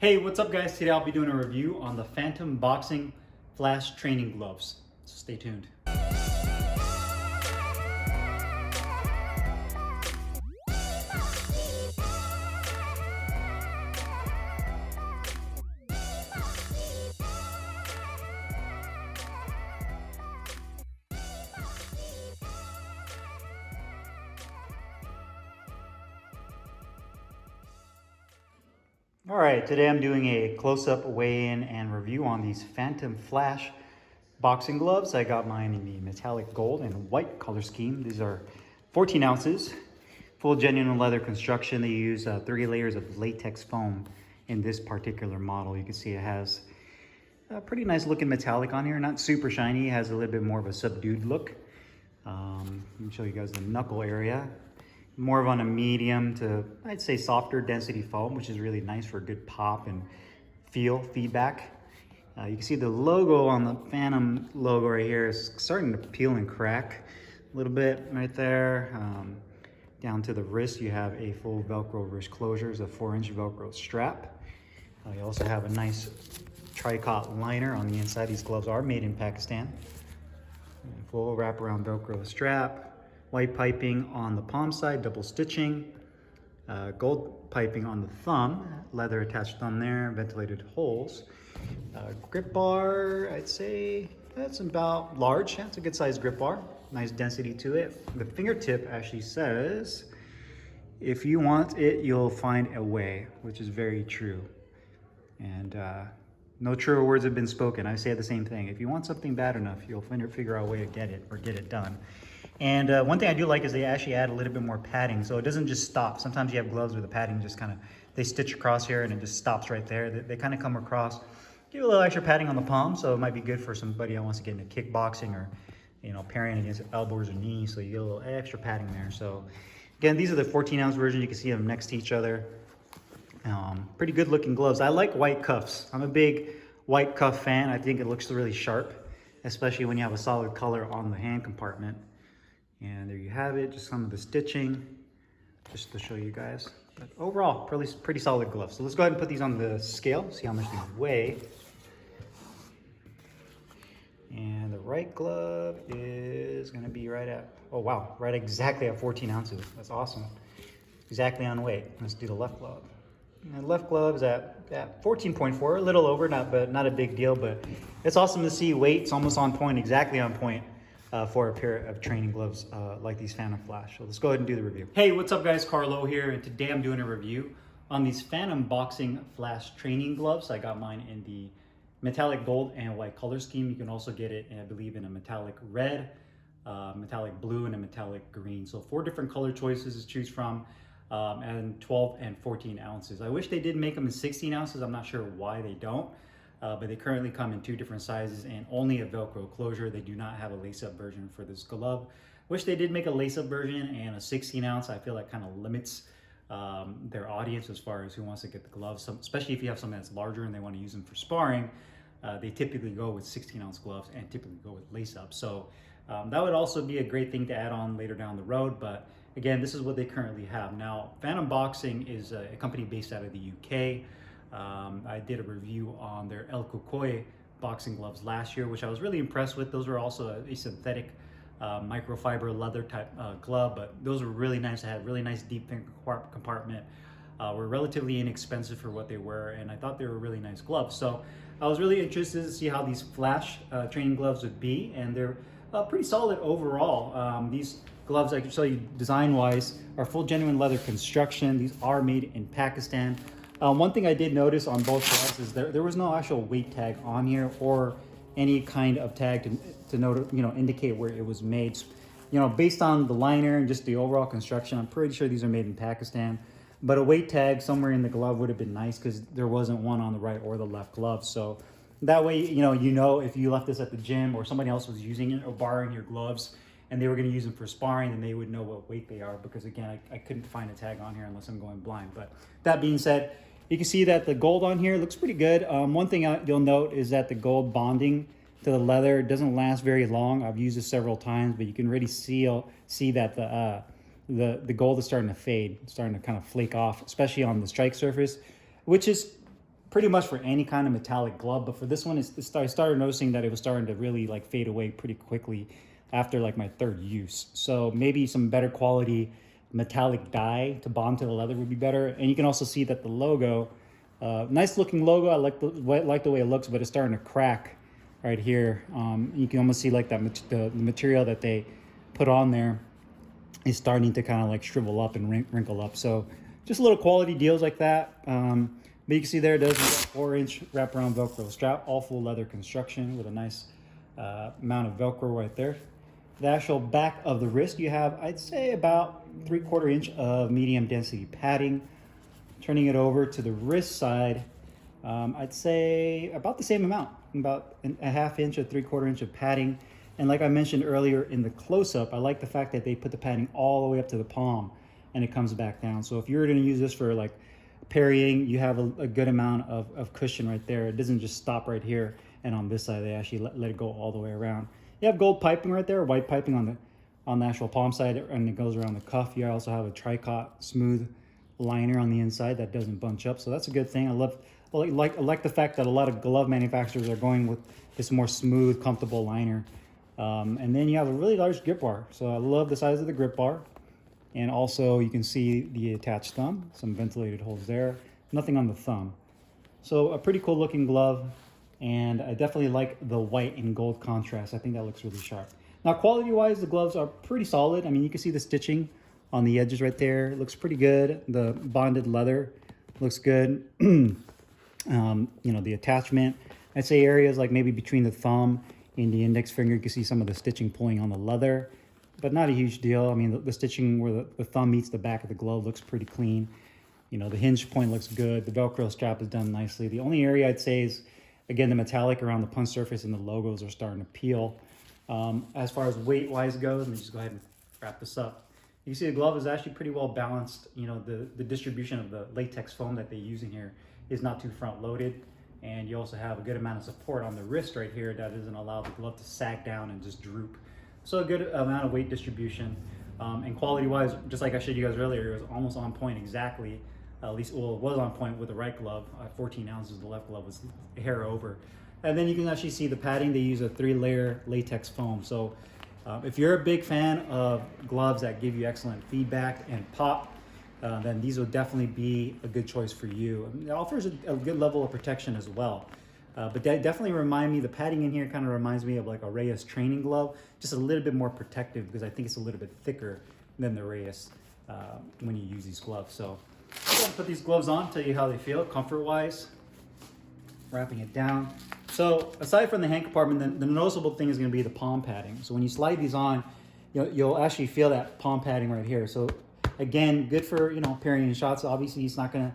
Hey, what's up guys? Today I'll be doing a review on the Phantom Boxing Flash Training Gloves. So stay tuned. All right, today I'm doing a close-up weigh-in and review on these Phantom Flash boxing gloves. I got mine in the metallic gold and white color scheme. These are 14 ounces, full genuine leather construction. They use 3 layers of latex foam in this particular model. You can see it has a pretty nice looking metallic on here, not super shiny. It has a little bit more of a subdued look. Let me show you guys the knuckle area. More of on a medium to, I'd say, softer density foam, which is really nice for a good pop and feel feedback. You can see the logo on the Phantom logo right here is starting to peel and crack a little bit right there. Down to the wrist, you have a full Velcro wrist closure, a 4-inch Velcro strap. You also have a nice tricot liner on the inside. These gloves are made in Pakistan. Full wraparound Velcro strap. White piping on the palm side, double stitching, gold piping on the thumb, leather attached thumb there, ventilated holes. Grip bar, I'd say that's about large. That's a good size grip bar. Nice density to it. The fingertip actually says, if you want it, you'll find a way, which is very true. And no truer words have been spoken. I say the same thing. If you want something bad enough, you'll figure out a way to get it or get it done. And one thing I do like is they actually add a little bit more padding, so it doesn't just stop. Sometimes you have gloves where the padding just kind of, they stitch across here and it just stops right there. They kind of come across, give a little extra padding on the palm, so it might be good for somebody that wants to get into kickboxing or, you know, parrying against elbows or knees, so you get a little extra padding there. So again, these are the 14-ounce version. You can see them next to each other. Pretty good looking gloves. I like white cuffs. I'm a big white cuff fan. I think it looks really sharp, especially when you have a solid color on the hand compartment. And there you have it, just some of the stitching, just to show you guys. But overall, pretty solid gloves. So let's go ahead and put these on the scale, see how much these weigh. And the right glove is gonna be right at, oh wow, right exactly at 14 ounces. That's awesome. Exactly on weight. Let's do the left glove. And the left glove is at 14.4, a little over, not a big deal, but it's awesome to see weights almost on point, exactly on point. For a pair of training gloves like these Phantom Flash. So let's go ahead and do the review. Hey, what's up guys? Carlo here, and today I'm doing a review on these Phantom Boxing Flash training gloves. I got mine in the metallic gold and white color scheme. You can also get it, I believe, in a metallic red, metallic blue, and a metallic green. So 4 different color choices to choose from, and 12 and 14 ounces. I wish they did make them in 16 ounces. I'm not sure why they don't. But they currently come in 2 different sizes and only a Velcro closure. They do not have a lace-up version for this glove. Wish they did make a lace-up version and a 16 ounce. I feel like kind of limits their audience as far as who wants to get the gloves. Especially if you have something that's larger and they want to use them for sparring, they typically go with 16-ounce gloves and typically go with lace-up. So that would also be a great thing to add on later down the road. But again, this is what they currently have. Now, Phantom Boxing is a company based out of the UK. I did a review on their El Cocoy boxing gloves last year, which I was really impressed with. Those were also a synthetic microfiber leather type glove, but those were really nice. They had really nice deep finger compartment, were relatively inexpensive for what they were, and I thought they were really nice gloves. So I was really interested to see how these Flash training gloves would be, and they're pretty solid overall. These gloves, I can show you design-wise, are full genuine leather construction. These are made in Pakistan. One thing I did notice on both gloves is there was no actual weight tag on here or any kind of tag to note, indicate where it was made. Based on the liner and just the overall construction, I'm pretty sure these are made in Pakistan. But a weight tag somewhere in the glove would have been nice because there wasn't one on the right or the left glove. So that way, if you left this at the gym or somebody else was using it or borrowing your gloves and they were going to use them for sparring, then they would know what weight they are, because again, I couldn't find a tag on here unless I'm going blind. But that being said, you can see that the gold on here looks pretty good. One thing you'll note is that the gold bonding to the leather doesn't last very long. I've used this several times, but you can really see that the gold is starting to fade, starting to kind of flake off, especially on the strike surface, which is pretty much for any kind of metallic glove, but for this one, I started noticing that it was starting to really like fade away pretty quickly after like my third use. So maybe some better quality metallic dye to bond to the leather would be better. And you can also see that the logo, nice looking logo. I like the way it looks, but it's starting to crack right here. You can almost see like that the material that they put on there is starting to kind of like shrivel up and wrinkle up. So just little quality deals like that. But you can see there it does a 4-inch wraparound Velcro strap, all full leather construction with a nice amount of Velcro right there. The actual back of the wrist, you have, I'd say, about 3/4 inch of medium density padding. Turning it over to the wrist side, I'd say about the same amount, about a 1/2 inch or 3/4 inch of padding. And like I mentioned earlier in the close-up, I like the fact that they put the padding all the way up to the palm and it comes back down. So if you're going to use this for like parrying, you have a good amount of cushion right there. It doesn't just stop right here, and on this side they actually let it go all the way around. You have gold piping right there, white piping on the actual palm side, and it goes around the cuff. You also have a tricot smooth liner on the inside that doesn't bunch up, so that's a good thing. I like the fact that a lot of glove manufacturers are going with this more smooth, comfortable liner. And then you have a really large grip bar, so I love the size of the grip bar. And also you can see the attached thumb, some ventilated holes there, nothing on the thumb. So a pretty cool looking glove, and I definitely like the white and gold contrast. I think that looks really sharp. Now quality wise, the gloves are pretty solid. I mean, you can see the stitching on the edges right there. It looks pretty good. The bonded leather looks good. You know, the attachment, I'd say areas like maybe between the thumb and the index finger, you can see some of the stitching pulling on the leather, but not a huge deal. I mean, the stitching where the thumb meets the back of the glove looks pretty clean. You know, the hinge point looks good. The Velcro strap is done nicely. The only area I'd say is, again, the metallic around the punch surface and the logos are starting to peel. As far as weight-wise goes, let me just go ahead and wrap this up. You see the glove is actually pretty well balanced. You know, the distribution of the latex foam that they use in here is not too front-loaded. And you also have a good amount of support on the wrist right here that doesn't allow the glove to sag down and just droop. So a good amount of weight distribution. And quality-wise, just like I showed you guys earlier, it was almost on point exactly. At least, well, it was on point with the right glove. 14 ounces, the left glove was a hair over. And then you can actually see the padding. They use a 3-layer latex foam. So if you're a big fan of gloves that give you excellent feedback and pop, then these will definitely be a good choice for you. It offers a good level of protection as well. But that definitely remind me, the padding in here kind of reminds me of like a Reyes training glove, just a little bit more protective because I think it's a little bit thicker than the Reyes when you use these gloves. So I'm going to put these gloves on, tell you how they feel comfort-wise. Wrapping it down. So aside from the hand compartment, the noticeable thing is going to be the palm padding. So when you slide these on, you'll actually feel that palm padding right here. So again, good for, you know, parrying shots. Obviously, it's not going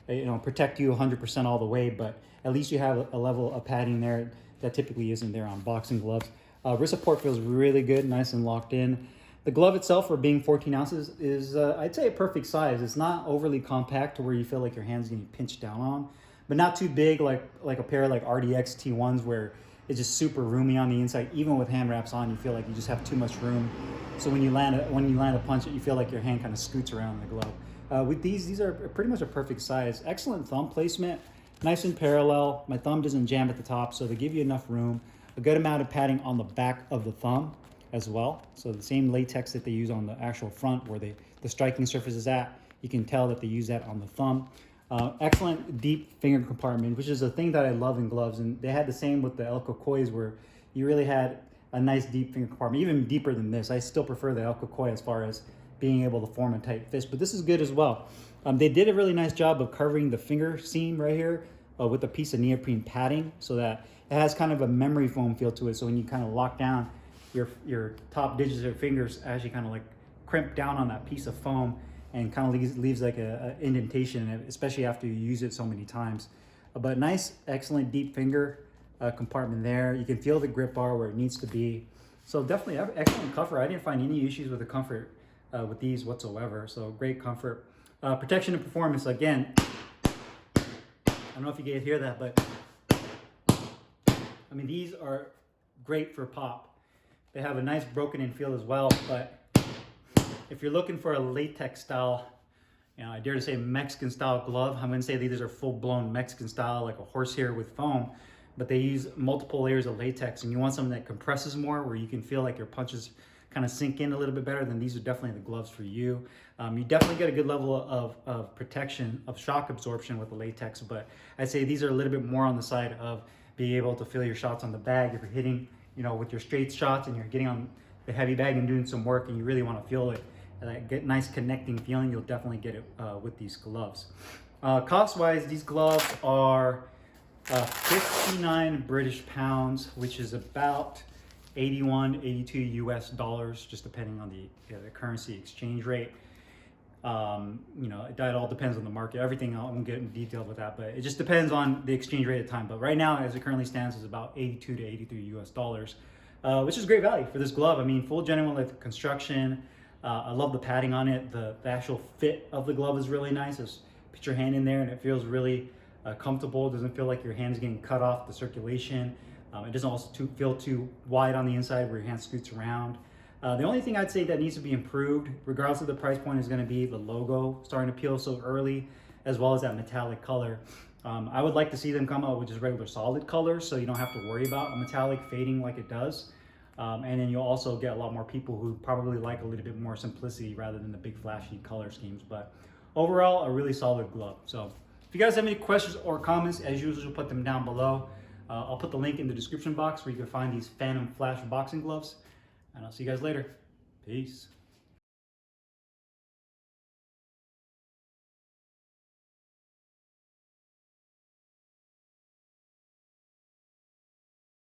to, you know, protect you 100% all the way, but at least you have a level of padding there that typically isn't there on boxing gloves. Wrist support feels really good, nice and locked in. The glove itself, for being 14 ounces, is I'd say a perfect size. It's not overly compact to where you feel like your hand's getting pinched down on, but not too big like a pair of like RDX T1s where it's just super roomy on the inside. Even with hand wraps on, you feel like you just have too much room. So when you land a punch, you feel like your hand kind of scoots around the glove. With these are pretty much a perfect size. Excellent thumb placement, nice and parallel. My thumb doesn't jam at the top, so they give you enough room. A good amount of padding on the back of the thumb as well. So the same latex that they use on the actual front where the striking surface is at, you can tell that they use that on the thumb. Excellent deep finger compartment, which is a thing that I love in gloves. And they had the same with the Elko Kois where you really had a nice deep finger compartment, even deeper than this. I still prefer the Elko Koi as far as being able to form a tight fist, but this is good as well. They did a really nice job of covering the finger seam right here with a piece of neoprene padding so that it has kind of a memory foam feel to it. So when you kind of lock down, your top digits of your fingers actually kind of like crimp down on that piece of foam and kind of leaves like a indentation, especially after you use it so many times. But nice, excellent deep finger compartment there. You can feel the grip bar where it needs to be. So definitely excellent comfort. I didn't find any issues with the comfort with these whatsoever. So great comfort. Protection and performance, again, I don't know if you can hear that, but I mean, these are great for pop. They have a nice broken in feel as well, but if you're looking for a latex style, I dare to say Mexican style glove. I'm gonna say these are full blown Mexican style, like a horsehair with foam, but they use multiple layers of latex, and you want something that compresses more, where you can feel like your punches kind of sink in a little bit better. Then these are definitely the gloves for you. You definitely get a good level of protection, of shock absorption with the latex, but I'd say these are a little bit more on the side of being able to feel your shots on the bag. If you're hitting, with your straight shots and you're getting on the heavy bag and doing some work and you really want to feel it, get nice connecting feeling, you'll definitely get it with these gloves. Cost wise, these gloves are 59 British pounds, which is about 81, 82 US dollars, just depending on the currency exchange rate. That all depends on the market. Everything, I won't get in detail with that, but it just depends on the exchange rate at the time. But right now, as it currently stands, is about 82 to 83 US dollars, which is great value for this glove. I mean, full genuine leather construction. I love the padding on it. The actual fit of the glove is really nice. Just put your hand in there and it feels really comfortable. It doesn't feel like your hand's getting cut off the circulation. It doesn't also feel too wide on the inside where your hand scoots around. The only thing I'd say that needs to be improved, regardless of the price point, is going to be the logo starting to peel so early, as well as that metallic color. I would like to see them come out with just regular solid colors, so you don't have to worry about a metallic fading like it does. And then you'll also get a lot more people who probably like a little bit more simplicity rather than the big flashy color schemes. But overall, a really solid glove. So if you guys have any questions or comments, as usual, put them down below. I'll put the link in the description box where you can find these Phantom Flash boxing gloves. And I'll see you guys later. Peace.